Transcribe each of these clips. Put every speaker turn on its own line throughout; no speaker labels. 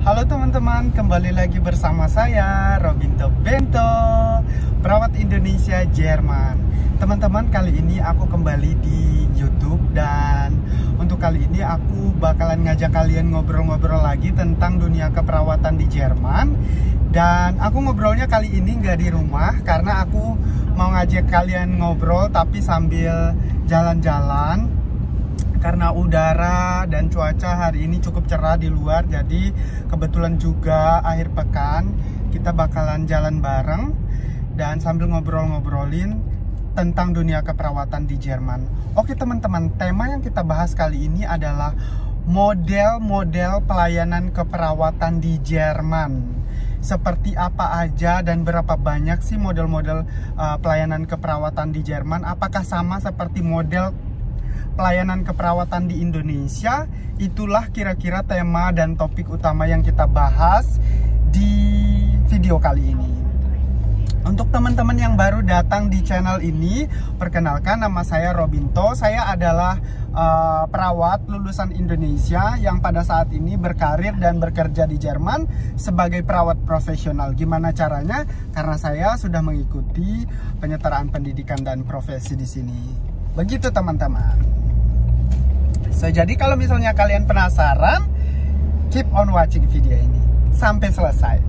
Halo teman-teman, kembali lagi bersama saya Robinto Bento, perawat Indonesia Jerman. Teman-teman, kali ini aku kembali di YouTube dan untuk kali ini aku bakalan ngajak kalian ngobrol-ngobrol lagi tentang dunia keperawatan di Jerman. Dan aku ngobrolnya kali ini nggak di rumah karena aku mau ngajak kalian ngobrol tapi sambil jalan-jalan. Karena udara dan cuaca hari ini cukup cerah di luar, jadi kebetulan juga akhir pekan kita bakalan jalan bareng dan sambil ngobrol-ngobrolin tentang dunia keperawatan di Jerman. Oke teman-teman, tema yang kita bahas kali ini adalah model-model pelayanan keperawatan di Jerman. Seperti apa aja dan berapa banyak sih model-model pelayanan keperawatan di Jerman? Apakah sama seperti model pelayanan keperawatan di Indonesia? Itulah kira-kira tema dan topik utama yang kita bahas di video kali ini. Untuk teman-teman yang baru datang di channel ini, perkenalkan, nama saya Robinto. Saya adalah perawat lulusan Indonesia yang pada saat ini berkarir dan bekerja di Jerman sebagai perawat profesional. Gimana caranya? Karena saya sudah mengikuti penyetaraan pendidikan dan profesi di sini. Begitu teman-teman. Jadi kalau misalnya kalian penasaran, keep on watching video ini sampai selesai.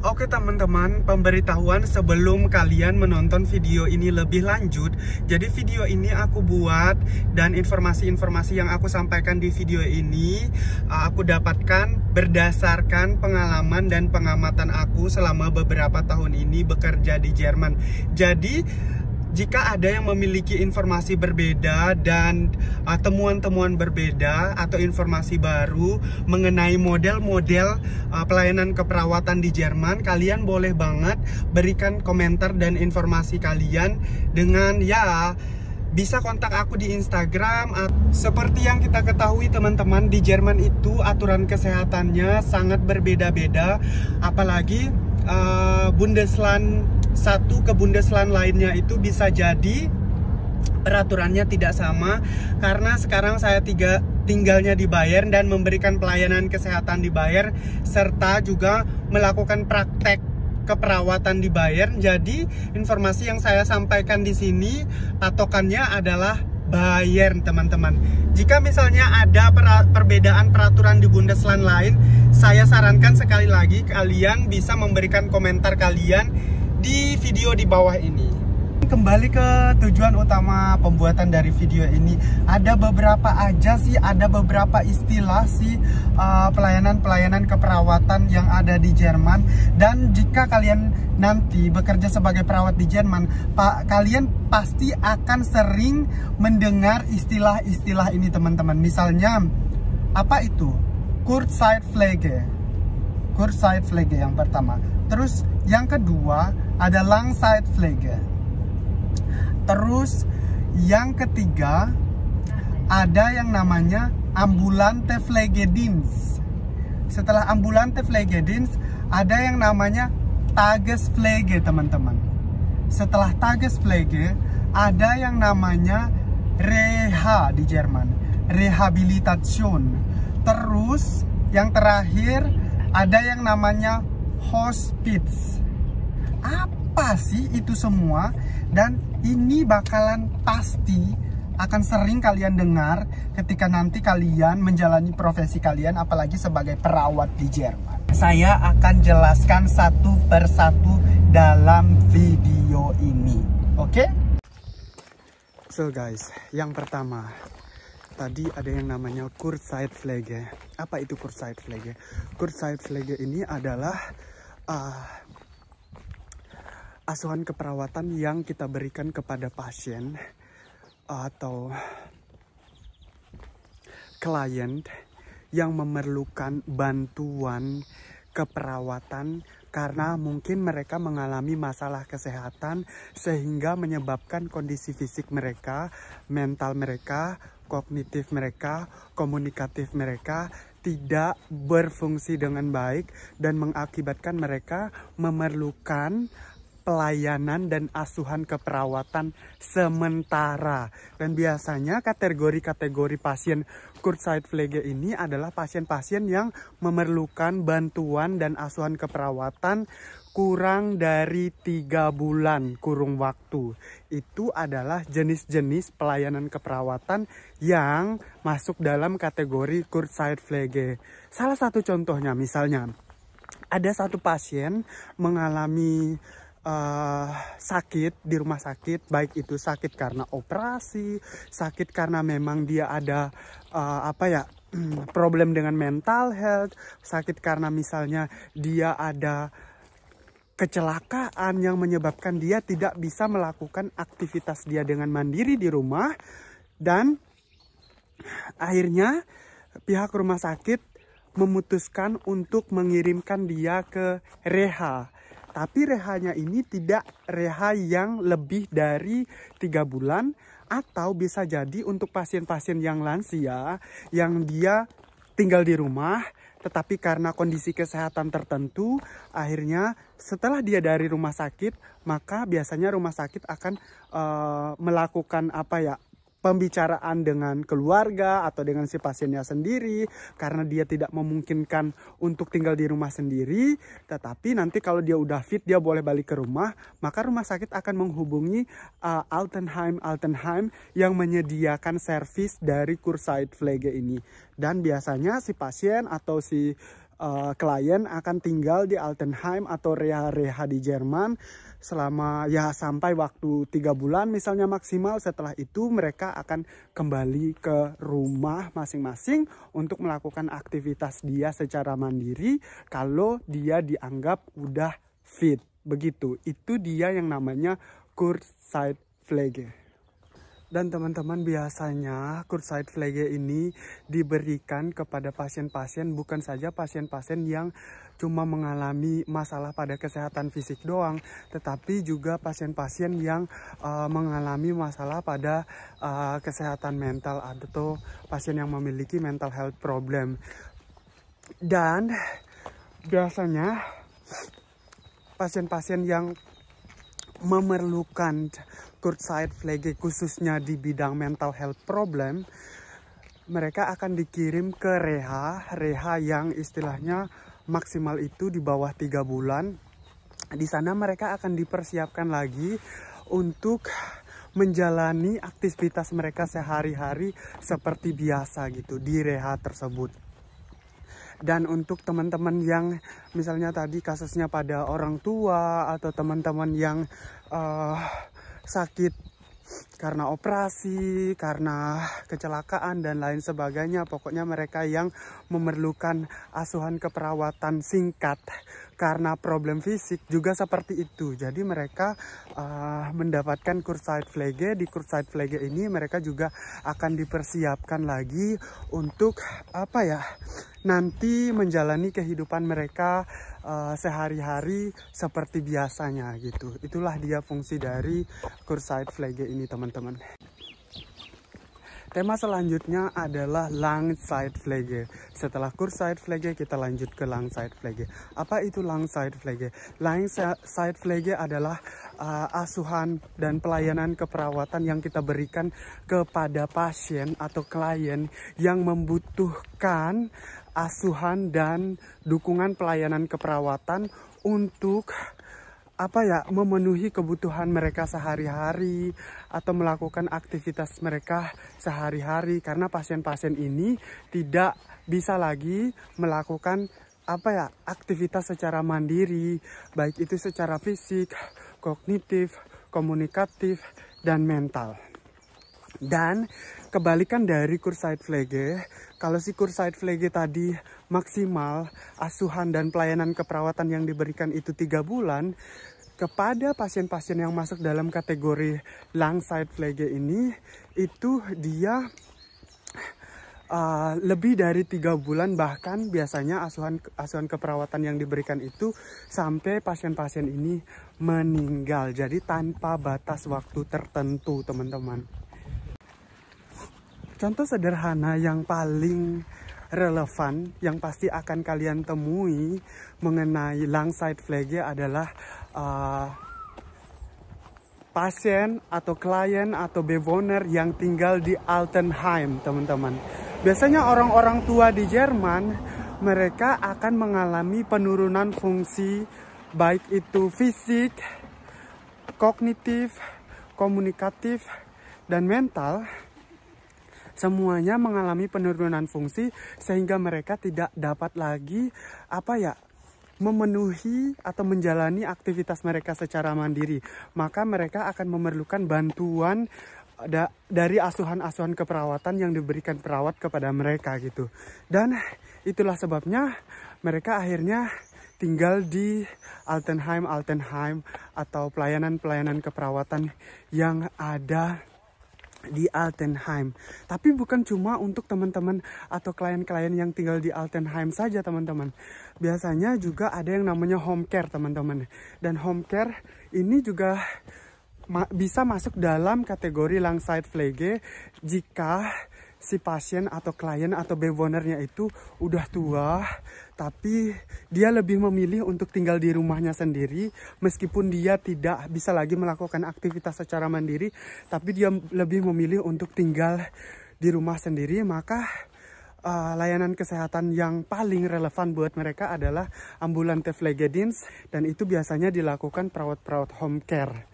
Oke teman-teman, pemberitahuan sebelum kalian menonton video ini lebih lanjut. Jadi video ini aku buat dan informasi-informasi yang aku sampaikan di video ini aku dapatkan berdasarkan pengalaman dan pengamatan aku selama beberapa tahun ini bekerja di Jerman. Jadi jika ada yang memiliki informasi berbeda dan temuan-temuan berbeda atau informasi baru mengenai model-model pelayanan keperawatan di Jerman, kalian boleh banget berikan komentar dan informasi kalian dengan bisa kontak aku di Instagram. Seperti yang kita ketahui teman-teman, di Jerman itu aturan kesehatannya sangat berbeda-beda, apalagi Bundesland satu ke Bundesland lainnya itu bisa jadi peraturannya tidak sama. Karena sekarang saya tinggalnya di Bayern dan memberikan pelayanan kesehatan di Bayern serta juga melakukan praktek keperawatan di Bayern. Jadi informasi yang saya sampaikan di sini patokannya adalah Bayern teman-teman. Jika misalnya ada perbedaan peraturan di Bundesland lain, saya sarankan sekali lagi kalian bisa memberikan komentar kalian di video di bawah ini. Kembali ke tujuan utama pembuatan dari video ini, ada beberapa istilah sih pelayanan keperawatan yang ada di Jerman. Dan jika kalian nanti bekerja sebagai perawat di Jerman, kalian pasti akan sering mendengar istilah-istilah ini teman-teman. Misalnya apa itu? Kurzzeitpflege yang pertama. Terus yang kedua ada Langzeitpflege. Terus yang ketiga ada yang namanya ambulante Pflegedienst. Setelah ambulante Pflegedienst ada yang namanya Tagespflege teman-teman. Setelah Tagespflege ada yang namanya Reha di Jerman, Rehabilitation. Terus yang terakhir ada yang namanya Hospiz. Apa sih itu semua? Dan ini bakalan pasti akan sering kalian dengar ketika nanti kalian menjalani profesi kalian, apalagi sebagai perawat di Jerman. Saya akan jelaskan satu persatu dalam video ini. Oke? So guys, yang pertama tadi ada yang namanya Kurzzeitpflege. Apa itu Kurzzeitpflege? Kurzzeitpflege ini adalah asuhan keperawatan yang kita berikan kepada pasien atau klien yang memerlukan bantuan keperawatan karena mungkin mereka mengalami masalah kesehatan sehingga menyebabkan kondisi fisik mereka, mental mereka, kognitif mereka, komunikatif mereka tidak berfungsi dengan baik dan mengakibatkan mereka memerlukan pelayanan dan asuhan keperawatan sementara. Dan biasanya kategori-kategori pasien Kurzzeitpflege ini adalah pasien-pasien yang memerlukan bantuan dan asuhan keperawatan kurang dari 3 bulan kurung waktu. Itu adalah jenis-jenis pelayanan keperawatan yang masuk dalam kategori Kurzzeitpflege. Salah satu contohnya misalnya, ada satu pasien mengalami sakit di rumah sakit, baik itu sakit karena operasi, sakit karena memang dia ada problem dengan mental health, sakit karena misalnya dia ada kecelakaan yang menyebabkan dia tidak bisa melakukan aktivitas dia dengan mandiri di rumah, dan akhirnya pihak rumah sakit memutuskan untuk mengirimkan dia ke reha. Tapi rehanya ini tidak reha yang lebih dari 3 bulan, atau bisa jadi untuk pasien-pasien yang lansia yang dia tinggal di rumah, tetapi karena kondisi kesehatan tertentu, akhirnya setelah dia dari rumah sakit, maka biasanya rumah sakit akan melakukan pembicaraan dengan keluarga atau dengan si pasiennya sendiri, karena dia tidak memungkinkan untuk tinggal di rumah sendiri. Tetapi nanti kalau dia udah fit, dia boleh balik ke rumah, maka rumah sakit akan menghubungi Altenheim yang menyediakan servis dari Kurzzeitpflege ini. Dan biasanya si pasien atau si klien akan tinggal di Altenheim atau reha-reha di Jerman selama sampai waktu 3 bulan misalnya maksimal. Setelah itu mereka akan kembali ke rumah masing-masing untuk melakukan aktivitas dia secara mandiri kalau dia dianggap udah fit. Begitu, itu dia yang namanya Kurzzeitpflege. Dan teman-teman, biasanya Kurzzeitpflege ini diberikan kepada pasien-pasien, bukan saja pasien-pasien yang cuma mengalami masalah pada kesehatan fisik doang, tetapi juga pasien-pasien yang mengalami masalah pada kesehatan mental atau pasien yang memiliki mental health problem. Dan biasanya pasien-pasien yang memerlukan Kurzzeitpflege khususnya di bidang mental health problem, mereka akan dikirim ke reha yang istilahnya maksimal itu di bawah 3 bulan. Di sana mereka akan dipersiapkan lagi untuk menjalani aktivitas mereka sehari-hari seperti biasa gitu di reha tersebut. Dan untuk teman-teman yang misalnya tadi kasusnya pada orang tua atau teman-teman yang sakit karena operasi, karena kecelakaan dan lain sebagainya, pokoknya mereka yang memerlukan asuhan keperawatan singkat karena problem fisik juga seperti itu. Jadi mereka mendapatkan Kurzzeitpflege. Di Kurzzeitpflege ini mereka juga akan dipersiapkan lagi untuk nanti menjalani kehidupan mereka sehari-hari seperti biasanya gitu. Itulah dia fungsi dari Kurzzeitpflege ini, teman-teman. Tema selanjutnya adalah Langzeitpflege. Setelah Kurzzeitpflege kita lanjut ke Langzeitpflege. Apa itu Langzeitpflege? Langzeitpflege adalah asuhan dan pelayanan keperawatan yang kita berikan kepada pasien atau klien yang membutuhkan asuhan dan dukungan pelayanan keperawatan untuk memenuhi kebutuhan mereka sehari-hari atau melakukan aktivitas mereka sehari-hari, karena pasien-pasien ini tidak bisa lagi melakukan aktivitas secara mandiri, baik itu secara fisik, kognitif, komunikatif, dan mental. Dan kebalikan dari Kurzzeitpflege, kalau si Kurzzeitpflege tadi maksimal asuhan dan pelayanan keperawatan yang diberikan itu 3 bulan, kepada pasien-pasien yang masuk dalam kategori Langzeitpflege ini, itu dia lebih dari 3 bulan, bahkan biasanya asuhan keperawatan yang diberikan itu sampai pasien-pasien ini meninggal. Jadi tanpa batas waktu tertentu, teman-teman. Contoh sederhana yang paling relevan yang pasti akan kalian temui mengenai Langzeitpflege adalah pasien atau klien atau bewohner yang tinggal di Altenheim, teman-teman. Biasanya orang-orang tua di Jerman, mereka akan mengalami penurunan fungsi, baik itu fisik, kognitif, komunikatif, dan mental. Semuanya mengalami penurunan fungsi sehingga mereka tidak dapat lagi memenuhi atau menjalani aktivitas mereka secara mandiri. Maka mereka akan memerlukan bantuan dari asuhan-asuhan keperawatan yang diberikan perawat kepada mereka gitu. Dan itulah sebabnya mereka akhirnya tinggal di Altenheim atau pelayanan-pelayanan keperawatan yang ada di Altenheim. Tapi bukan cuma untuk teman-teman atau klien-klien yang tinggal di Altenheim saja, teman-teman. Biasanya juga ada yang namanya home care, teman-teman. Dan home care ini juga bisa masuk dalam kategori Langzeitpflege jika si pasien atau klien atau bewohnernya itu udah tua, tapi dia lebih memilih untuk tinggal di rumahnya sendiri, meskipun dia tidak bisa lagi melakukan aktivitas secara mandiri, tapi dia lebih memilih untuk tinggal di rumah sendiri. Maka layanan kesehatan yang paling relevan buat mereka adalah ambulante Pflegedienst, dan itu biasanya dilakukan perawat-perawat home care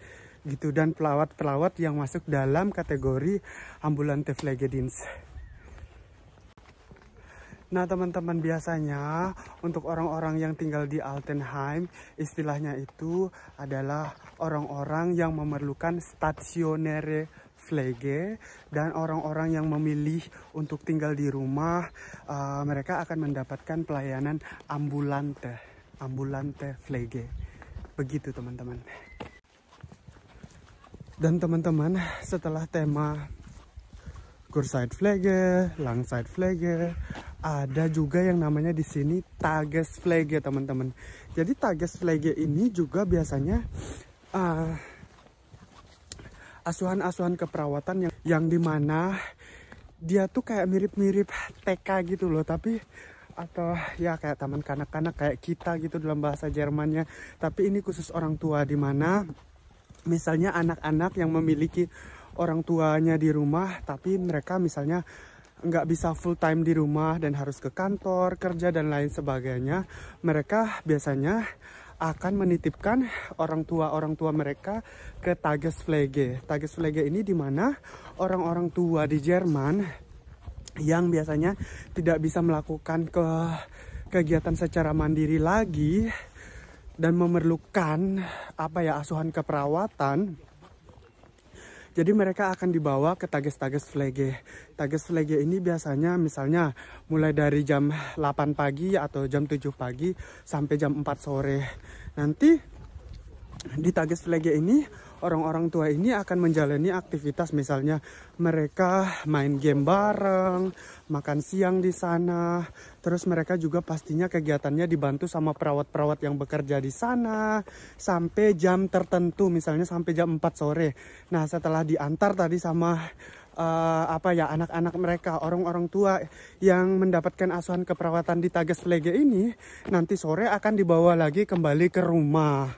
gitu, dan pelawat-pelawat yang masuk dalam kategori ambulante Pflegedienst. Nah, teman-teman, biasanya untuk orang-orang yang tinggal di Altenheim, istilahnya itu adalah orang-orang yang memerlukan stationäre Pflege, dan orang-orang yang memilih untuk tinggal di rumah, mereka akan mendapatkan pelayanan ambulante Pflege. Begitu, teman-teman. Dan teman-teman, setelah tema Kurzzeitpflege, Langzeitpflege, ada juga yang namanya di sini Tagespflege, teman-teman. Jadi Tagespflege ini juga biasanya asuhan-asuhan keperawatan yang dimana dia tuh kayak mirip-mirip TK gitu loh, tapi atau ya kayak taman kanak-kanak kayak kita gitu dalam bahasa Jermannya. Tapi ini khusus orang tua, dimana misalnya anak-anak yang memiliki orang tuanya di rumah, tapi mereka misalnya nggak bisa full time di rumah dan harus ke kantor, kerja, dan lain sebagainya. Mereka biasanya akan menitipkan orang tua mereka ke Tagespflege. Tagespflege ini dimana orang-orang tua di Jerman yang biasanya tidak bisa melakukan kegiatan secara mandiri lagi dan memerlukan asuhan keperawatan, jadi mereka akan dibawa ke Tagespflege. Tagespflege ini biasanya misalnya mulai dari jam 8 pagi atau jam 7 pagi sampai jam 4 sore. Nanti di Tagespflege ini orang-orang tua ini akan menjalani aktivitas, misalnya mereka main game bareng, makan siang di sana. Terus mereka juga pastinya kegiatannya dibantu sama perawat-perawat yang bekerja di sana sampai jam tertentu, misalnya sampai jam 4 sore. Nah, setelah diantar tadi sama anak-anak mereka, orang-orang tua yang mendapatkan asuhan keperawatan di Tagespflege ini, nanti sore akan dibawa lagi kembali ke rumah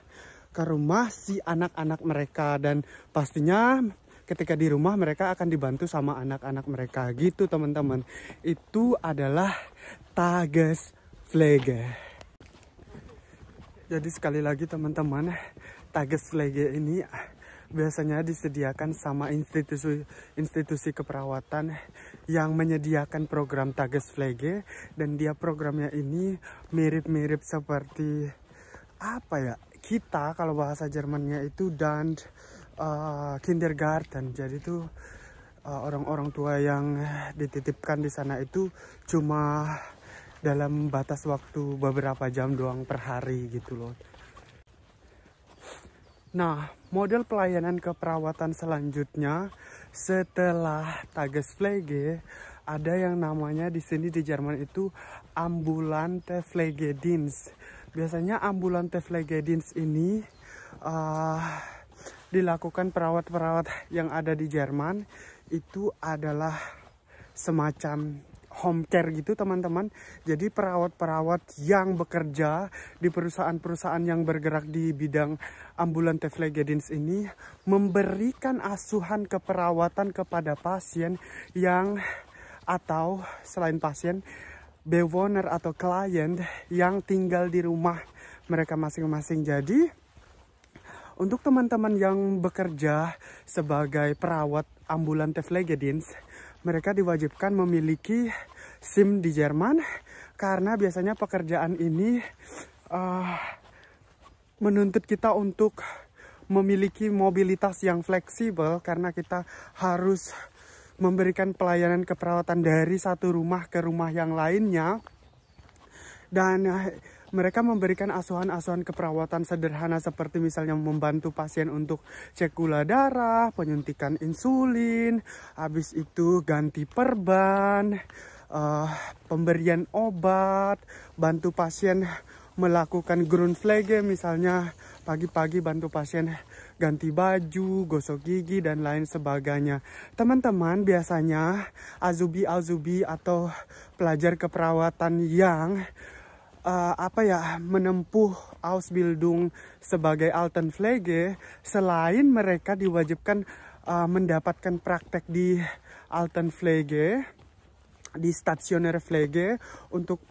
si anak-anak mereka, dan pastinya ketika di rumah mereka akan dibantu sama anak-anak mereka gitu, teman-teman. Itu adalah Tagespflege. Jadi sekali lagi, teman-teman, Tagespflege ini biasanya disediakan sama institusi keperawatan yang menyediakan program Tagespflege, dan dia programnya ini mirip-mirip seperti kita kalau bahasa Jermannya itu dan kindergarten. Jadi itu orang-orang tua yang dititipkan di sana itu cuma dalam batas waktu beberapa jam doang per hari gitu loh. Nah, model pelayanan keperawatan selanjutnya setelah Tagespflege ada yang namanya di sini di Jerman itu ambulante Pflegedienst. Biasanya ambulante Pflegedienst ini dilakukan perawat-perawat yang ada di Jerman. Itu adalah semacam home care gitu teman-teman. Jadi perawat-perawat yang bekerja di perusahaan-perusahaan yang bergerak di bidang ambulante Phlegedins ini memberikan asuhan keperawatan kepada pasien yang, atau selain pasien, bewoner atau klien yang tinggal di rumah mereka masing-masing. Jadi untuk teman-teman yang bekerja sebagai perawat ambulante Phlegedins, mereka diwajibkan memiliki SIM di Jerman karena biasanya pekerjaan ini menuntut kita untuk memiliki mobilitas yang fleksibel karena kita harus memberikan pelayanan keperawatan dari satu rumah ke rumah yang lainnya. Dan mereka memberikan asuhan-asuhan keperawatan sederhana seperti misalnya membantu pasien untuk cek gula darah, penyuntikan insulin, habis itu ganti perban, pemberian obat, bantu pasien melakukan Grundpflege, misalnya pagi-pagi bantu pasien ganti baju, gosok gigi, dan lain sebagainya. Teman-teman, biasanya azubi atau pelajar keperawatan yang menempuh Ausbildung sebagai Altenpflege, selain mereka diwajibkan mendapatkan praktek di Altenpflege, di stasioner Pflege untuk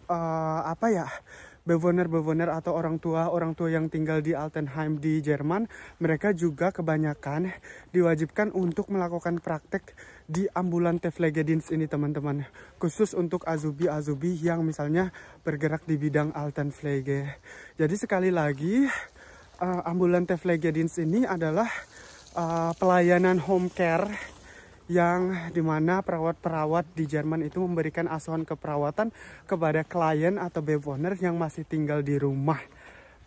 bewoner atau orang tua yang tinggal di Altenheim di Jerman, mereka juga kebanyakan diwajibkan untuk melakukan praktek di ambulante Phlegedins ini teman-teman, khusus untuk azubi yang misalnya bergerak di bidang Altenpflege. Jadi sekali lagi, ambulante Phlegedins ini adalah pelayanan home care yang dimana perawat-perawat di Jerman itu memberikan asuhan keperawatan kepada klien atau bewoner yang masih tinggal di rumah.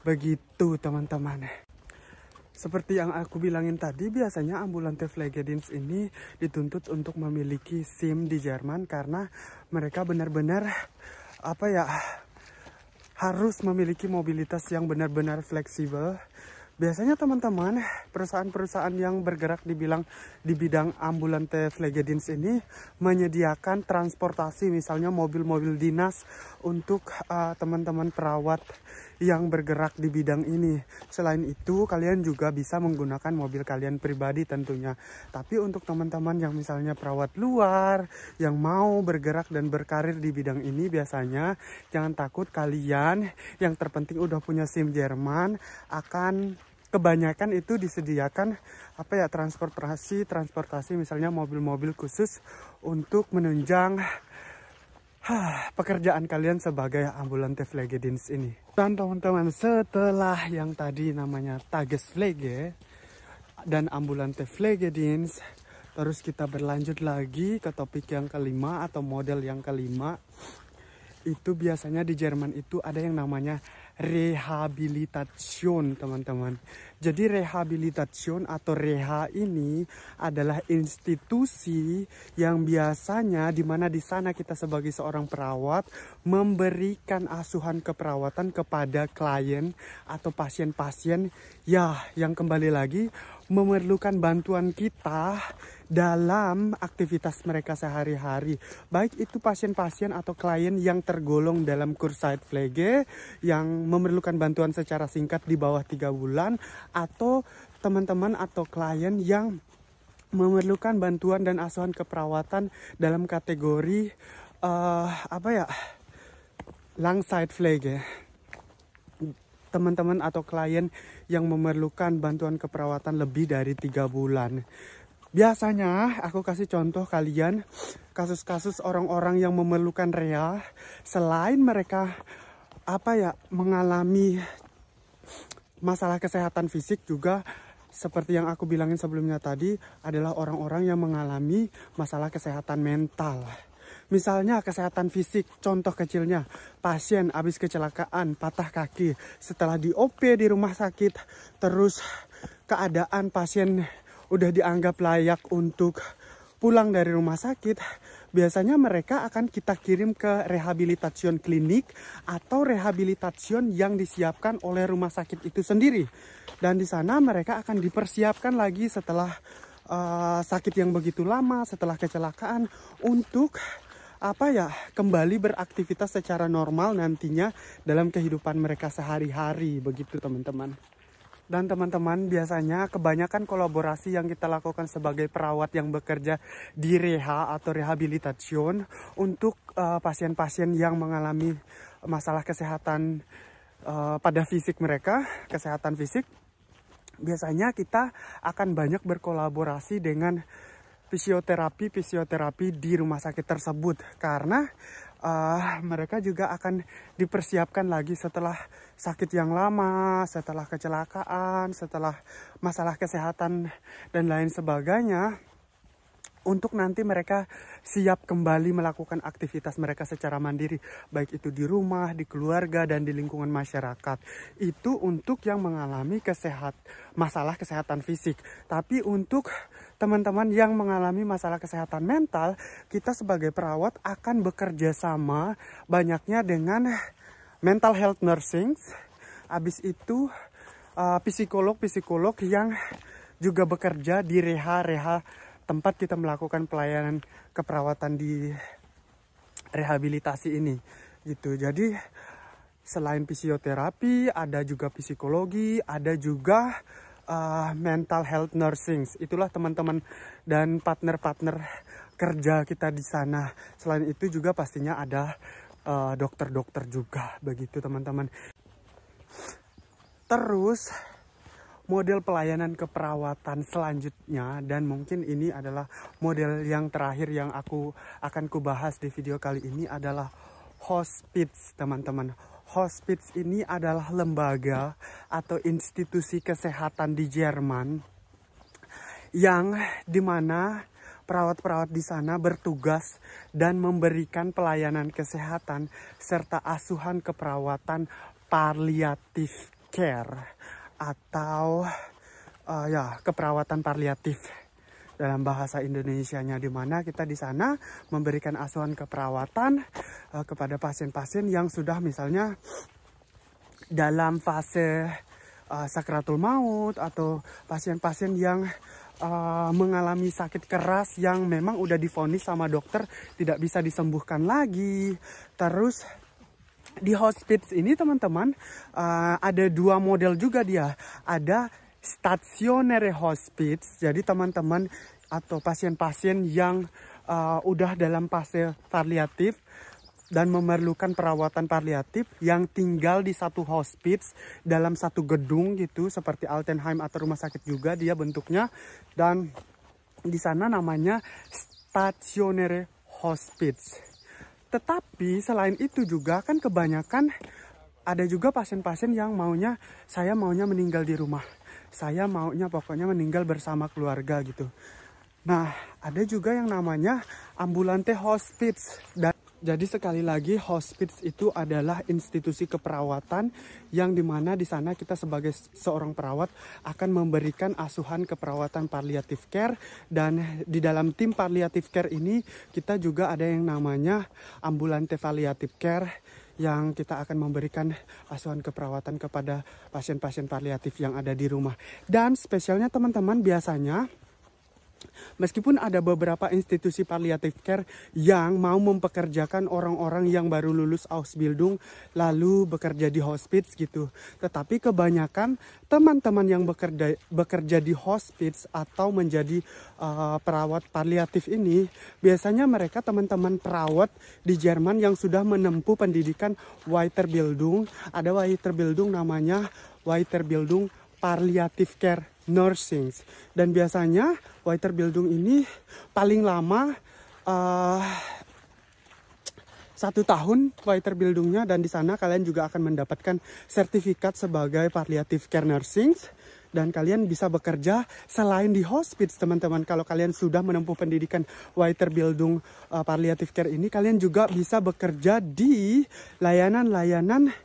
Begitu teman-teman. Seperti yang aku bilangin tadi, biasanya ambulante Phlegedins ini dituntut untuk memiliki SIM di Jerman karena mereka benar-benar harus memiliki mobilitas yang benar-benar fleksibel. Biasanya teman-teman, perusahaan-perusahaan yang bergerak di bidang ambulante Phlegedins ini menyediakan transportasi, misalnya mobil-mobil dinas untuk teman-teman perawat yang bergerak di bidang ini. Selain itu, kalian juga bisa menggunakan mobil kalian pribadi tentunya. Tapi untuk teman-teman yang misalnya perawat luar, yang mau bergerak dan berkarir di bidang ini, biasanya jangan takut, kalian yang terpenting udah punya SIM Jerman, akan kebanyakan itu disediakan transportasi misalnya mobil-mobil khusus untuk menunjang pekerjaan kalian sebagai ambulante Phlegedins ini. Dan teman-teman, setelah yang tadi namanya Tagespflege dan ambulante Phlegedins, terus kita berlanjut lagi ke topik yang kelima atau model yang kelima. Itu biasanya di Jerman itu ada yang namanya Rehabilitation, teman-teman. Jadi Rehabilitation atau Reha ini adalah institusi yang biasanya dimana di sana kita sebagai seorang perawat memberikan asuhan keperawatan kepada klien atau pasien-pasien yang kembali lagi memerlukan bantuan kita dalam aktivitas mereka sehari-hari. Baik itu pasien-pasien atau klien yang tergolong dalam Kurzzeitpflege yang memerlukan bantuan secara singkat di bawah 3 bulan, atau teman-teman atau klien yang memerlukan bantuan dan asuhan keperawatan dalam kategori Langzeitpflege. Teman-teman atau klien yang memerlukan bantuan keperawatan lebih dari 3 bulan. Biasanya aku kasih contoh kalian kasus-kasus orang-orang yang memerlukan rea, selain mereka mengalami masalah kesehatan fisik, juga seperti yang aku bilangin sebelumnya tadi adalah orang-orang yang mengalami masalah kesehatan mental. Misalnya kesehatan fisik, contoh kecilnya pasien habis kecelakaan, patah kaki, setelah di OP di rumah sakit, terus keadaan pasien udah dianggap layak untuk pulang dari rumah sakit, biasanya mereka akan kita kirim ke rehabilitation klinik atau rehabilitation yang disiapkan oleh rumah sakit itu sendiri. Dan di sana mereka akan dipersiapkan lagi setelah sakit yang begitu lama, setelah kecelakaan, untuk kembali beraktivitas secara normal nantinya dalam kehidupan mereka sehari-hari begitu teman-teman. Dan teman-teman, biasanya kebanyakan kolaborasi yang kita lakukan sebagai perawat yang bekerja di reha atau rehabilitation untuk pasien-pasien yang mengalami masalah kesehatan pada fisik mereka, kesehatan fisik. Biasanya kita akan banyak berkolaborasi dengan fisioterapi di rumah sakit tersebut, karena mereka juga akan dipersiapkan lagi setelah sakit yang lama, setelah kecelakaan, setelah masalah kesehatan dan lain sebagainya, untuk nanti mereka siap kembali melakukan aktivitas mereka secara mandiri, baik itu di rumah, di keluarga, dan di lingkungan masyarakat. Itu untuk yang mengalami masalah kesehatan fisik. Tapi untuk teman-teman yang mengalami masalah kesehatan mental, kita sebagai perawat akan bekerja sama banyaknya dengan mental health nursing. Habis itu psikolog yang juga bekerja di reha tempat kita melakukan pelayanan keperawatan di rehabilitasi ini gitu. Jadi selain fisioterapi, ada juga psikologi, ada juga mental health nursing. Itulah teman-teman dan partner-partner kerja kita di sana. Selain itu juga pastinya ada dokter-dokter juga begitu teman-teman. Terus model pelayanan keperawatan selanjutnya, dan mungkin ini adalah model yang terakhir yang aku akan kubahas di video kali ini, adalah hospice teman-teman. Hospice ini adalah lembaga atau institusi kesehatan di Jerman yang dimana perawat-perawat di sana bertugas dan memberikan pelayanan kesehatan serta asuhan keperawatan palliative care atau keperawatan palliatif dalam bahasa Indonesianya, di mana kita di sana memberikan asuhan keperawatan kepada pasien-pasien yang sudah misalnya dalam fase sakratul maut, atau pasien-pasien yang mengalami sakit keras yang memang udah divonis sama dokter tidak bisa disembuhkan lagi. Terus di hospice ini teman-teman ada dua model juga dia. Ada stationary hospice, jadi teman-teman atau pasien-pasien yang udah dalam fase palliatif dan memerlukan perawatan palliatif yang tinggal di satu hospice dalam satu gedung gitu, seperti Altenheim atau rumah sakit juga dia bentuknya, dan di sana namanya stationary hospice. Tetapi selain itu juga kan kebanyakan ada juga pasien-pasien yang saya maunya meninggal di rumah. Saya maunya pokoknya meninggal bersama keluarga gitu. Nah, ada juga yang namanya ambulante hospice. Jadi sekali lagi, hospice itu adalah institusi keperawatan yang dimana di sana kita sebagai seorang perawat akan memberikan asuhan keperawatan palliative care, dan di dalam tim palliative care ini kita juga ada yang namanya ambulante palliative care yang kita akan memberikan asuhan keperawatan kepada pasien-pasien palliatif yang ada di rumah. Dan spesialnya teman-teman, biasanya meskipun ada beberapa institusi palliative care yang mau mempekerjakan orang-orang yang baru lulus Ausbildung lalu bekerja di hospice gitu, tetapi kebanyakan teman-teman yang bekerja di hospice atau menjadi perawat palliatif ini biasanya mereka teman-teman perawat di Jerman yang sudah menempuh pendidikan Weiterbildung. Ada Weiterbildung namanya Weiterbildung Palliative Care Nursing, dan biasanya Weiterbildung ini paling lama 1 tahun Weiterbildungnya, dan di sana kalian juga akan mendapatkan sertifikat sebagai palliative care nursing, dan kalian bisa bekerja selain di hospice teman-teman. Kalau kalian sudah menempuh pendidikan Weiterbildung palliative care ini, kalian juga bisa bekerja di layanan-layanan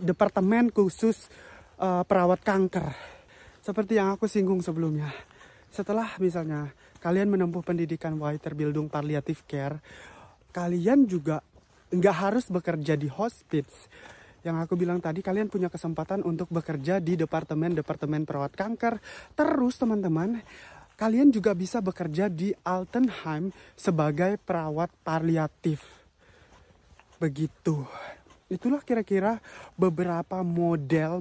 departemen khusus perawat kanker, seperti yang aku singgung sebelumnya. Setelah misalnya kalian menempuh pendidikan Weiterbildung palliative care, kalian juga nggak harus bekerja di hospice. Yang aku bilang tadi, kalian punya kesempatan untuk bekerja di departemen perawat kanker. Terus teman-teman, kalian juga bisa bekerja di Altenheim sebagai perawat paliatif. Begitu. Itulah kira-kira beberapa model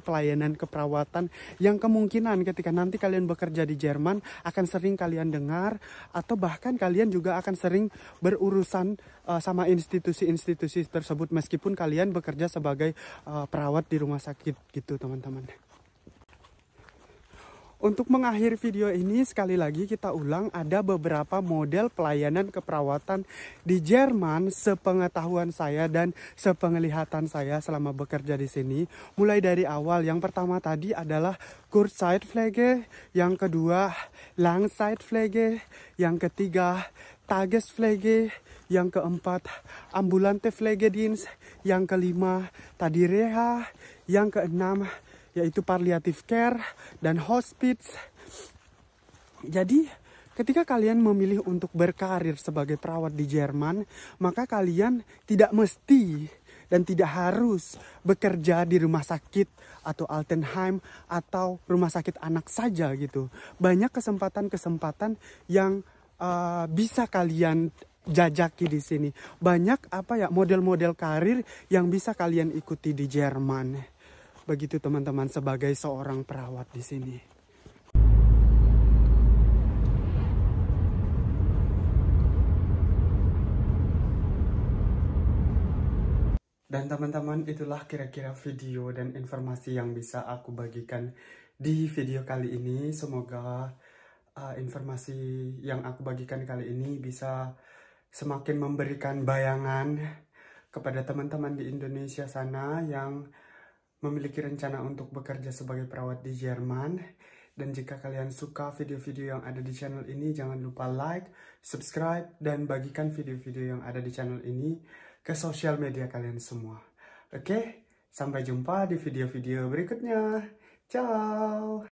pelayanan keperawatan yang kemungkinan ketika nanti kalian bekerja di Jerman akan sering kalian dengar, atau bahkan kalian juga akan sering berurusan sama institusi-institusi tersebut meskipun kalian bekerja sebagai perawat di rumah sakit gitu, teman-teman. Untuk mengakhiri video ini, sekali lagi kita ulang, ada beberapa model pelayanan keperawatan di Jerman sepengetahuan saya dan sepenglihatan saya selama bekerja di sini. Mulai dari awal, yang pertama tadi adalah Kurzzeitpflege, yang kedua Langzeitpflege, yang ketiga Tagespflege, yang keempat ambulante Pflegedienst, yang kelima tadi Reha, yang keenam yaitu palliative care dan hospice. Jadi ketika kalian memilih untuk berkarir sebagai perawat di Jerman, maka kalian tidak mesti dan tidak harus bekerja di rumah sakit atau Altenheim atau rumah sakit anak saja gitu. Banyak kesempatan-kesempatan yang bisa kalian jajaki di sini. Banyak model-model karir yang bisa kalian ikuti di Jerman. Begitu teman-teman, sebagai seorang perawat di sini. Dan teman-teman, itulah kira-kira video dan informasi yang bisa aku bagikan di video kali ini. Semoga informasi yang aku bagikan kali ini bisa semakin memberikan bayangan kepada teman-teman di Indonesia sana yang memiliki rencana untuk bekerja sebagai perawat di Jerman. Dan jika kalian suka video-video yang ada di channel ini, jangan lupa like, subscribe, dan bagikan video-video yang ada di channel ini ke sosial media kalian semua. Oke, sampai jumpa di video-video berikutnya. Ciao!